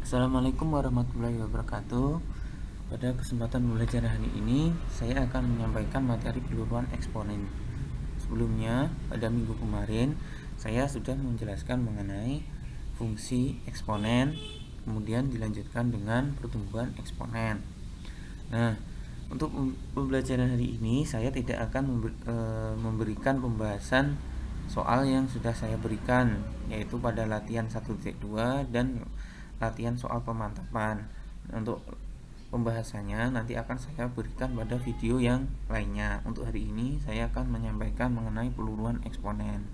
Assalamualaikum warahmatullahi wabarakatuh. Pada kesempatan belajar hari ini, saya akan menyampaikan materi peluruan eksponen. Sebelumnya, pada minggu kemarin, saya sudah menjelaskan mengenai fungsi eksponen, kemudian dilanjutkan dengan pertumbuhan eksponen. Nah, untuk pembelajaran hari ini, saya tidak akan memberikan pembahasan soal yang sudah saya berikan, yaitu pada latihan 1.2 dan latihan soal pemantapan. Untuk pembahasannya nanti akan saya berikan pada video yang lainnya. Untuk hari ini saya akan menyampaikan mengenai peluruan eksponen.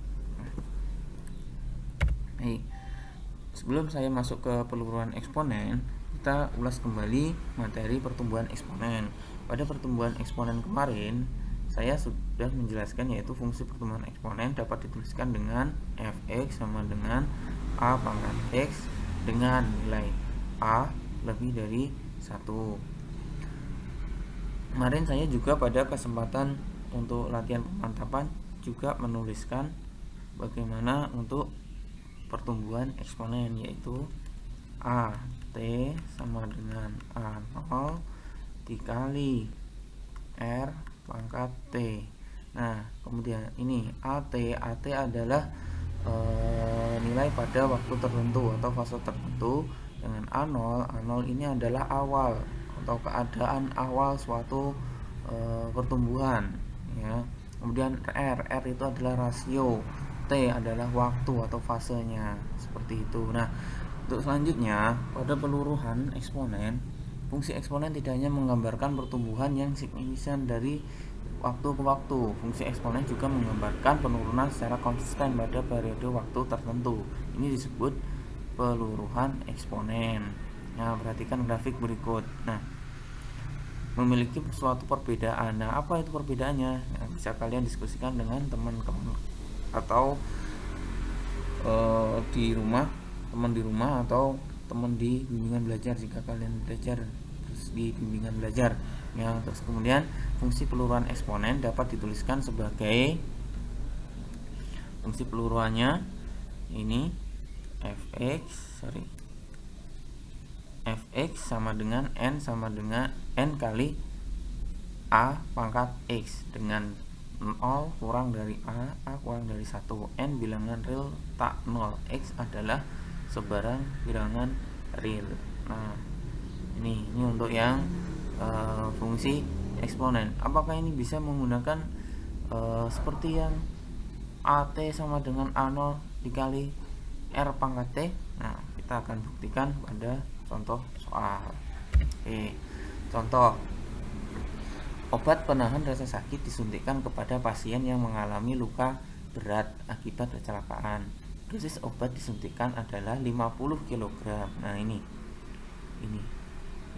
Baik, sebelum saya masuk ke peluruan eksponen, kita ulas kembali materi pertumbuhan eksponen. Pada pertumbuhan eksponen kemarin, saya sudah menjelaskan yaitu fungsi pertumbuhan eksponen dapat dituliskan dengan fx sama dengan a pangkat x dengan nilai a lebih dari 1. Kemarin saya juga pada kesempatan untuk latihan pemantapan juga menuliskan bagaimana untuk pertumbuhan eksponen, yaitu a t sama dengan a0 dikali r pangkat t. Nah, kemudian ini at adalah nilai pada waktu tertentu atau fase tertentu, dengan A0 ini adalah awal atau keadaan awal suatu pertumbuhan, ya. Kemudian R itu adalah rasio, T adalah waktu atau fasenya, seperti itu. Nah, untuk selanjutnya pada peluruhan eksponen, fungsi eksponen tidak hanya menggambarkan pertumbuhan yang signifikan dari waktu ke waktu. Fungsi eksponen juga menggambarkan penurunan secara konsisten pada periode waktu tertentu. Ini disebut peluruhan eksponen. Nah, perhatikan grafik berikut. Nah, memiliki suatu perbedaan. Nah, apa itu perbedaannya? Nah, bisa kalian diskusikan dengan teman-teman atau di rumah, teman di rumah atau teman di bimbingan belajar jika kalian belajar di bimbingan belajar. Yang terus kemudian fungsi peluruan eksponen dapat dituliskan sebagai fungsi peluruannya ini fx sama dengan n kali a pangkat x dengan 0 kurang dari a kurang dari 1. N bilangan real tak 0, x adalah sebarang bilangan real. Nah, ini untuk yang fungsi eksponen. Apakah ini bisa menggunakan seperti yang at sama dengan a0 dikali r pangkat t? Nah, kita akan buktikan pada contoh soal. Contoh, obat penahan rasa sakit disuntikkan kepada pasien yang mengalami luka berat akibat kecelakaan. Dosis obat disuntikkan adalah 50 kg. Nah, ini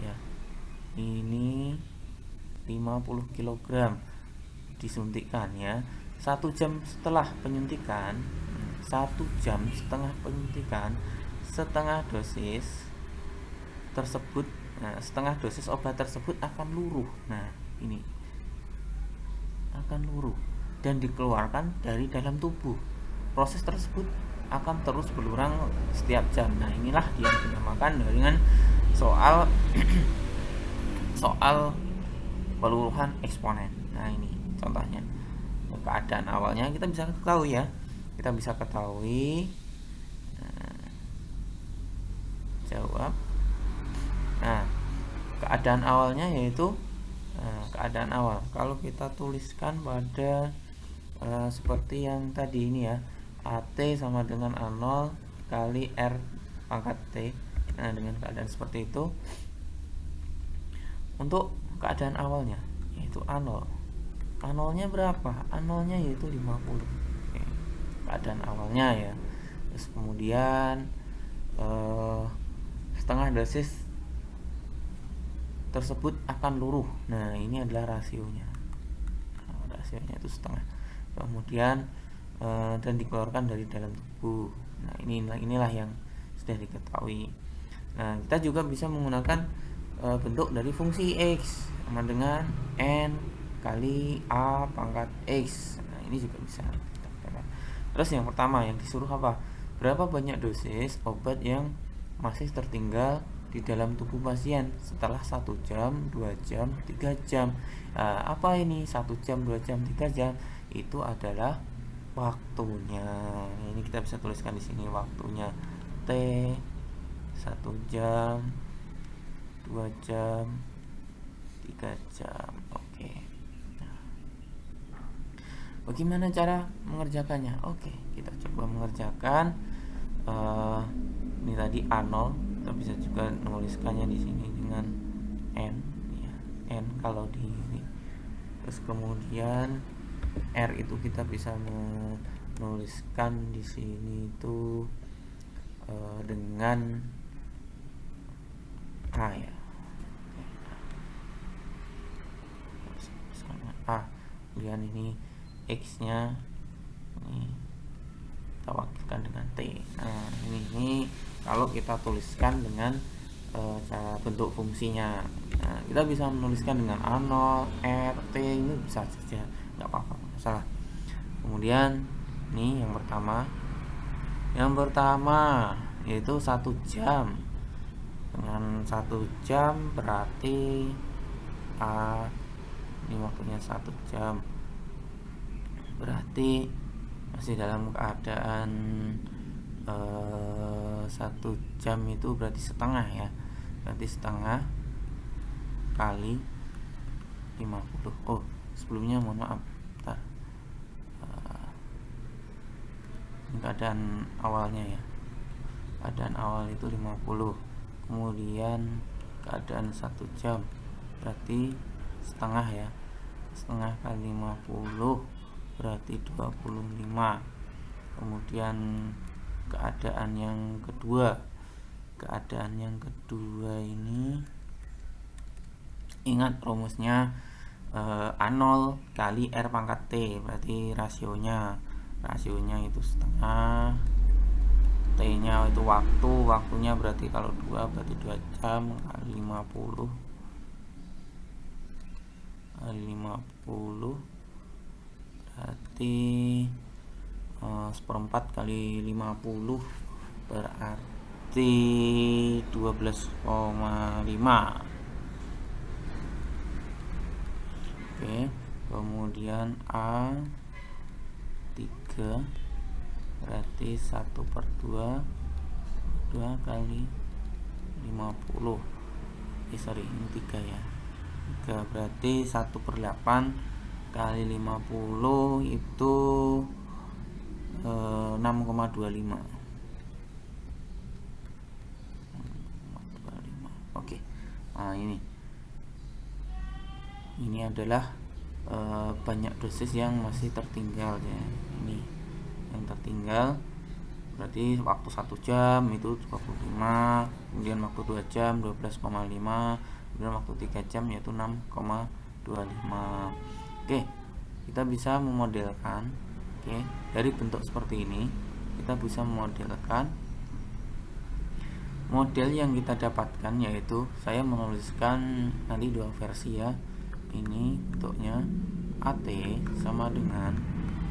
ya. Ini 50 kg disuntikkan, ya. 1 jam setelah penyuntikan, 1 jam setengah penyuntikan, setengah dosis tersebut, setengah dosis obat tersebut akan luruh. Nah, ini akan luruh dan dikeluarkan dari dalam tubuh. Proses tersebut akan terus berulang setiap jam. Nah, inilah yang dinamakan dengan soal peluruhan eksponen. Nah, ini contohnya. Keadaan awalnya kita bisa ketahui, ya. Kita bisa ketahui. Jawab. Nah, keadaan awalnya yaitu keadaan awal. Kalau kita tuliskan pada seperti yang tadi ini, ya. AT sama dengan A0 kali R pangkat T. Nah, dengan keadaan seperti itu, untuk keadaan awalnya yaitu A0. A0 nya berapa? A0 nya yaitu 50. Oke. Keadaan awalnya, ya. Terus kemudian setengah dosis tersebut akan luruh. Nah, ini adalah rasionya. Rasionya itu setengah. Kemudian dan dikeluarkan dari dalam tubuh. Nah, inilah yang sudah diketahui. Nah, kita juga bisa menggunakan bentuk dari fungsi x sama dengan n kali a pangkat x. Nah, ini juga bisa. Terus yang pertama yang disuruh apa? Berapa banyak dosis obat yang masih tertinggal di dalam tubuh pasien setelah 1 jam, 2 jam, 3 jam. Apa ini 1 jam, 2 jam, 3 jam? Itu adalah waktunya. Ini kita bisa tuliskan di sini waktunya. T 1 jam, 2 jam, 3 jam. Oke. Nah, bagaimana cara mengerjakannya? Oke, kita coba mengerjakan. Ini tadi A0, kita bisa juga menuliskannya di sini dengan N, ya. N kalau di ini. Terus kemudian R itu kita bisa menuliskan di sini itu dengan A, ya. A. Kemudian ini X nya ini kita wakilkan dengan T. Nah, ini kalau kita tuliskan dengan cara bentuk fungsinya. Nah, kita bisa menuliskan dengan A0, R, T, ini bisa saja, nggak apa-apa, masalah. Kemudian ini yang pertama yaitu 1 jam. Dengan 1 jam berarti A ini waktunya 1 jam, berarti masih dalam keadaan 1 jam itu berarti setengah, ya. Berarti setengah kali 50. Oh, sebelumnya mohon maaf, bentar. Ini keadaan awalnya, ya. Keadaan awal itu 50. Kemudian keadaan 1 jam berarti setengah, ya. Setengah kali 50 berarti 25. Kemudian keadaan yang kedua ini ingat rumusnya, A0 kali R pangkat T, berarti rasionya itu setengah, T nya itu waktunya berarti kalau 2 berarti 2 jam kali 50 berarti 1/4 kali 50 berarti 12,5. Oke, kemudian A3 berarti 1/2 kali 50. Ini 3, ya. 3 berarti 1/8 kali 50 itu 6,25. Oke. Nah, ini adalah banyak dosis yang masih tertinggal, ya. Ini yang tertinggal berarti waktu 1 jam itu 25, kemudian waktu 2 jam 12,5, kemudian waktu 3 jam yaitu 6,25. Oke, kita bisa memodelkan. Oke, dari bentuk seperti ini kita bisa memodelkan model yang kita dapatkan, yaitu saya menuliskan nanti 2 versi, ya. Ini bentuknya AT sama dengan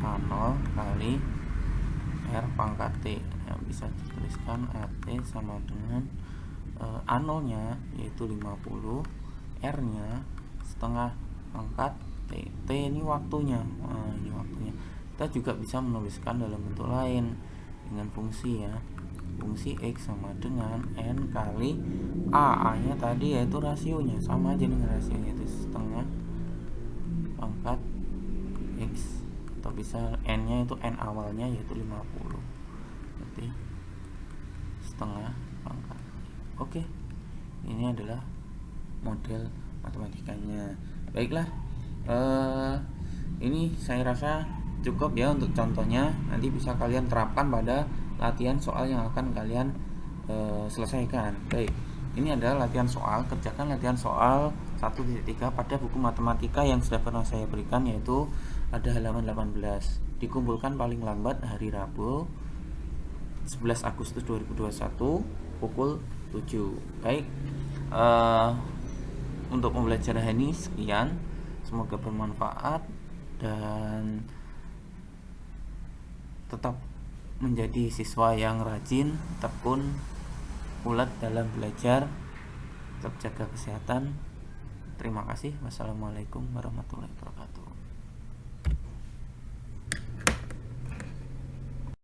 A0 kali R pangkat T. Bisa dituliskan AT sama dengan A0 nya yaitu 50, R nya setengah pangkat T. T ini waktunya. Ini waktunya. Kita juga bisa menuliskan dalam bentuk lain dengan fungsi, ya. Fungsi X sama dengan N kali A nya tadi yaitu rasionya, sama aja dengan rasionya, itu setengah pangkat X, atau bisa N nya itu N awalnya yaitu 50, berarti setengah pangkat. Oke, ini adalah model matematikanya. Baiklah, ini saya rasa cukup, ya, untuk contohnya. Nanti bisa kalian terapkan pada latihan soal yang akan kalian selesaikan. Baik, ini adalah latihan soal. Kerjakan latihan soal 1.3 pada buku matematika yang sudah pernah saya berikan, yaitu ada halaman 18. Dikumpulkan paling lambat hari Rabu 11 Agustus 2021 pukul 7. Baik, untuk pembelajaran ini sekian. Semoga bermanfaat dan tetap menjadi siswa yang rajin, tekun, ulet dalam belajar. Tetap jaga kesehatan. Terima kasih. Wassalamualaikum warahmatullahi wabarakatuh.